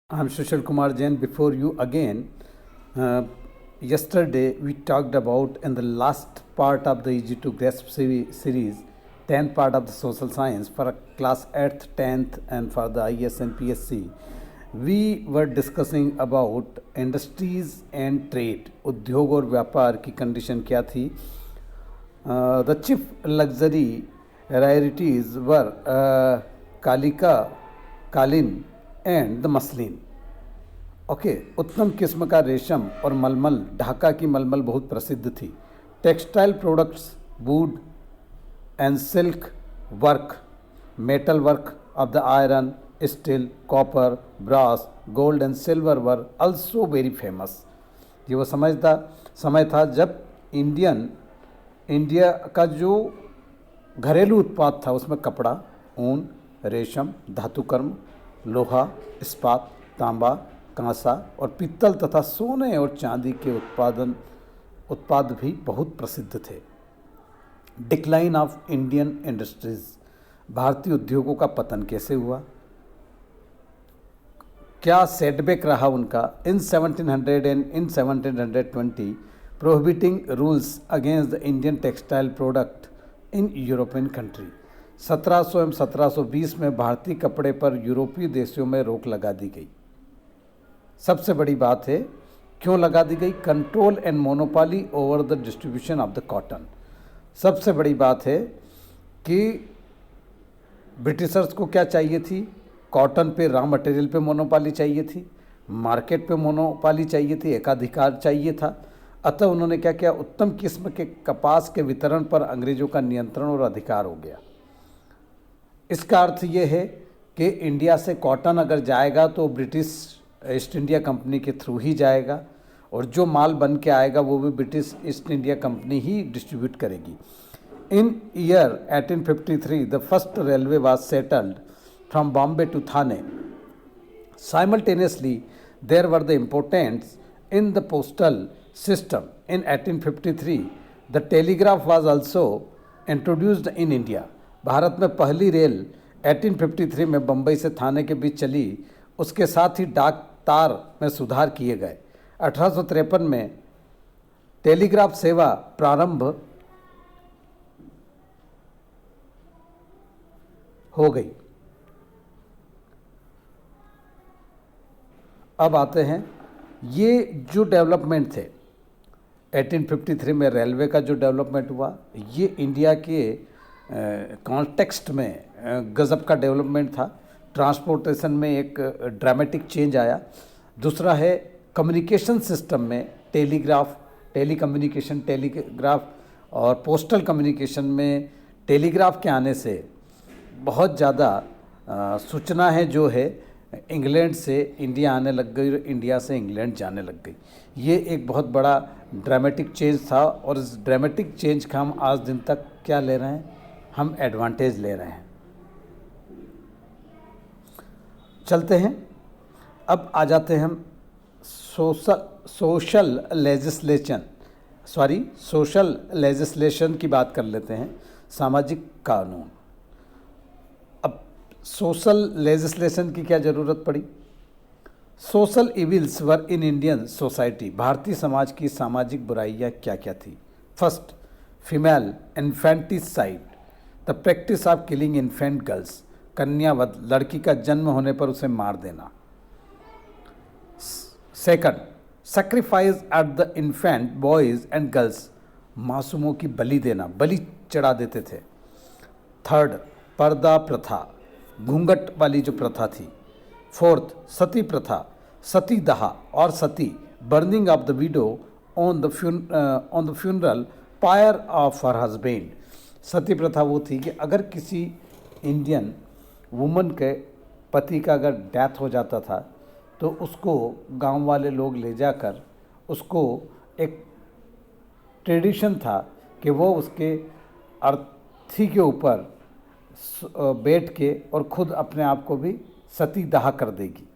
I'm Sushil Kumar Jain. Before you again, yesterday we talked about in the last part of the Easy to Grasp series, 10th part of the social science for class 8th, 10th, and for the IS and PSC. We were discussing about industries and trade, उद्योग और व्यापार की condition क्या थी. The chief luxury rarities were Kalika, कालीन and the muslin. Okay, उत्तम किस्म का रेशम और मलमल, ढाका की मलमल बहुत प्रसिद्ध थी. Textile products, wood and silk work, metal work of the iron, steel, copper, brass, gold and silver were also very famous. ये वो समय था जब इंडिया का जो घरेलू उत्पाद था उसमें कपड़ा, ऊन, रेशम, धातुकर्म, लोहा, इस्पात, तांबा, कांसा और पीतल तथा सोने और चांदी के उत्पाद भी बहुत प्रसिद्ध थे. डिक्लाइन ऑफ इंडियन इंडस्ट्रीज, भारतीय उद्योगों का पतन कैसे हुआ, क्या सेटबैक रहा उनका. इन 1700 and in 1720 prohibiting rules against the Indian textile product in European country. 1700 एवं 1720 में भारतीय कपड़े पर यूरोपीय देशों में रोक लगा दी गई. सबसे बड़ी बात है क्यों लगा दी गई. Control and monopoly over the distribution of the cotton. सबसे बड़ी बात है कि ब्रिटिशर्स को क्या चाहिए थी, कॉटन पे, रॉ मटेरियल पे मोनोपोली चाहिए थी, मार्केट पे मोनोपोली चाहिए थी, एकाधिकार चाहिए था. अतः उन्होंने क्या किया, उत्तम किस्म के कपास के वितरण पर अंग्रेजों का नियंत्रण और अधिकार हो गया. इसका अर्थ ये है कि इंडिया से कॉटन अगर जाएगा तो ब्रिटिश ईस्ट इंडिया कंपनी के थ्रू ही जाएगा और जो माल बन के आएगा वो भी ब्रिटिश ईस्ट इंडिया कंपनी ही डिस्ट्रीब्यूट करेगी. In year 1853 the first railway was settled from Bombay to Thane. Simultaneously there were the importants in the postal system. In 1853 the telegraph was also introduced in India. Bharat में पहली rail 1853 में बम्बई से थाने के बीच चली. उसके साथ ही डाक तार में सुधार किए गए. 1853 में टेलीग्राफ सेवा प्रारंभ हो गई. अब आते हैं ये जो डेवलपमेंट थे 1853 में रेलवे का जो डेवलपमेंट हुआ, ये इंडिया के कॉन्टेक्स्ट में गज़ब का डेवलपमेंट था. ट्रांसपोर्टेशन में एक ड्रामेटिक चेंज आया. दूसरा है कम्युनिकेशन सिस्टम में टेलीग्राफ और पोस्टल कम्युनिकेशन में टेलीग्राफ के आने से बहुत ज़्यादा सूचना है जो है इंग्लैंड से इंडिया आने लग गई और इंडिया से इंग्लैंड जाने लग गई. ये एक बहुत बड़ा ड्रामेटिक चेंज था और इस ड्रामेटिक चेंज का हम आज दिन तक क्या ले रहे हैं, हम एडवांटेज ले रहे हैं. चलते हैं, अब आ जाते हैं हम सोशल लेजिस्लेशन की बात कर लेते हैं, सामाजिक कानून. अब सोशल लेजिस्लेशन की क्या ज़रूरत पड़ी. Social evils were in Indian society. भारतीय समाज की सामाजिक बुराइयाँ क्या क्या थी. First, female infanticide, the practice of killing infant girls. कन्यावध, लड़की का जन्म होने पर उसे मार देना. Second, sacrifice at the infant boys and girls. मासूमों की बलि देना, बलि चढ़ा देते थे. थर्ड, पर्दा प्रथा, घूंघट वाली जो प्रथा थी. फोर्थ, सती प्रथा, सती दहा और sati, burning of the widow on the funeral pyre of her husband. Sati प्रथा वो थी कि अगर किसी इंडियन वुमन के पति का अगर डेथ हो जाता था तो उसको गांव वाले लोग ले जाकर उसको, एक ट्रेडिशन था कि वो उसके अर्थी के ऊपर बैठ के और खुद अपने आप को भी सती दाह कर देगी,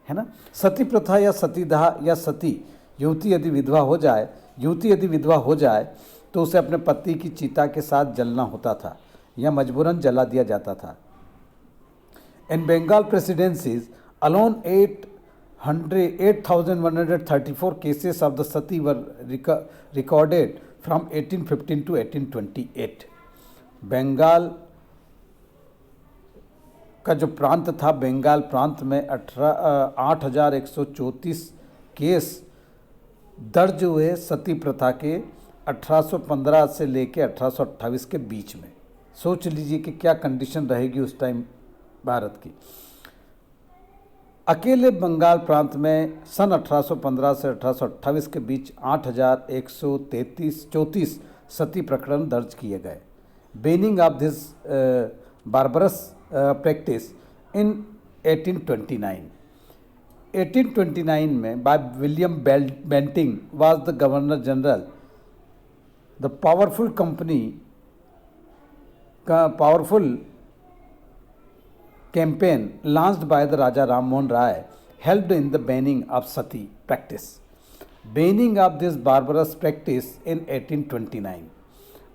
है ना. सती प्रथा या सती दाह या सती, युवती यदि विधवा हो जाए तो उसे अपने पति की चिता के साथ जलना होता था या मजबूरन जला दिया जाता था. In Bengal presidencies, alone 8 8,134 cases of the sati were recorded from 1815 to 1828. Bengal का जो प्रांत था, बंगाल प्रांत में 8,134 केस दर्ज हुए सती प्रथा के 1815 से लेकर 1828 के बीच में। सोच लीजिए कि क्या कंडीशन रहेगी उस टाइम भारत की। अकेले बंगाल प्रांत में सन 1815 से 1828 के बीच 8,134 सती प्रकरण दर्ज किए गए। Banning of this barbarous practice in 1829 में by William Bentinck was the governor general. The powerful campaign launched by the Raja Ram Mohan Rai helped in the banning of sati practice. Banning of this barbarous practice in 1829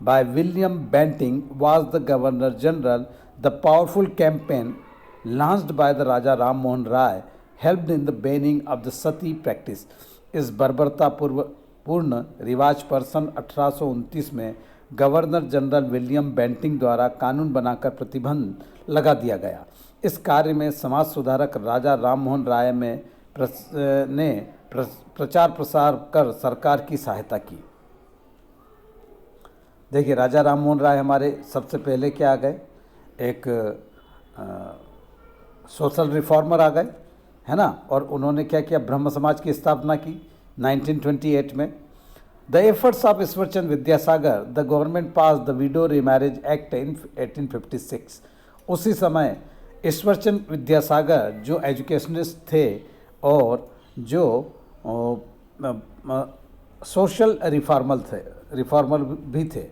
by William Banting was the Governor General. The powerful campaign launched by the Raja Ram Mohan Rai helped in the banning of the sati practice. इस बर्बरता पूर्ण रिवाज पर सन 1829 में governor general William Bentinck द्वारा कानून बनाकर प्रतिबंध लगा दिया गया। इस कार्य में समाज सुधारक राजा राम मोहन राय ने प्रचार प्रसार कर सरकार की सहायता की। देखिए, राजा राम मोहन राय हमारे सबसे पहले क्या आ गए, एक सोशल रिफॉर्मर आ गए, है ना। और उन्होंने क्या किया, ब्रह्म समाज की स्थापना की 1928 में। The efforts of Ishwarchand Vidyasagar, the government pass the widow remarriage act in 1856। उसी समय ईश्वरचंद विद्यासागर जो एजुकेशनिस्ट थे और जो सोशल रिफॉर्मर भी थे,